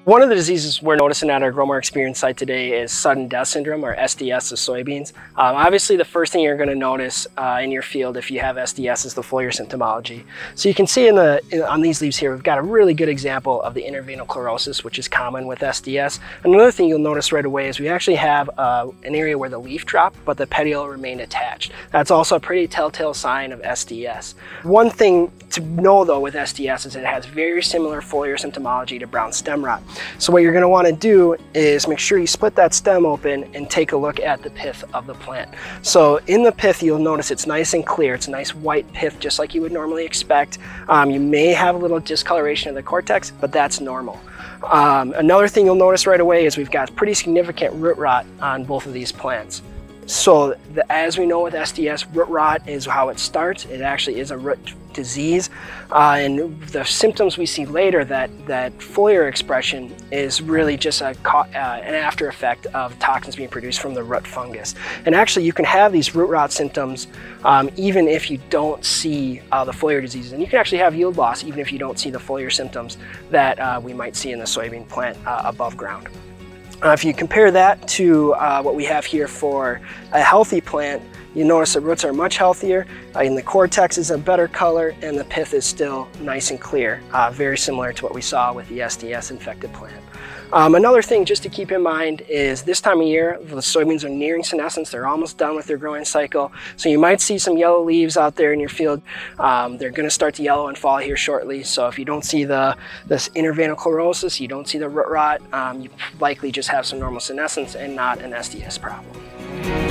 One of the diseases we're noticing at our Grow More Experience site today is sudden death syndrome, or SDS, of soybeans. Obviously, the first thing you're going to notice in your field if you have SDS is the foliar symptomology. So you can see on these leaves here, we've got a really good example of the interveinal chlorosis, which is common with SDS. Another thing you'll notice right away is we actually have an area where the leaf dropped, but the petiole remained attached. That's also a pretty telltale sign of SDS. One thing to know though with SDS is it has very similar foliar symptomology to brown stem rot. So what you're going to want to do is make sure you split that stem open and take a look at the pith of the plant. So in the pith, you'll notice it's nice and clear. It's a nice white pith, just like you would normally expect. You may have a little discoloration of the cortex, but that's normal. Another thing you'll notice right away is we've got pretty significant root rot on both of these plants. So as we know with SDS, root rot is how it starts. It actually is a root disease. And the symptoms we see later, that foliar expression, is really just an after effect of toxins being produced from the root fungus. And actually you can have these root rot symptoms even if you don't see the foliar diseases. And you can actually have yield loss even if you don't see the foliar symptoms that we might see in the soybean plant above ground. If you compare that to what we have here for a healthy plant, you notice the roots are much healthier, and the cortex is a better color, and the pith is still nice and clear, very similar to what we saw with the SDS infected plant. Another thing just to keep in mind is this time of year, the soybeans are nearing senescence. They're almost done with their growing cycle. So you might see some yellow leaves out there in your field. They're going to start to yellow and fall here shortly. So if you don't see this interveinal chlorosis, you don't see the root rot, you likely just have some normal senescence and not an SDS problem.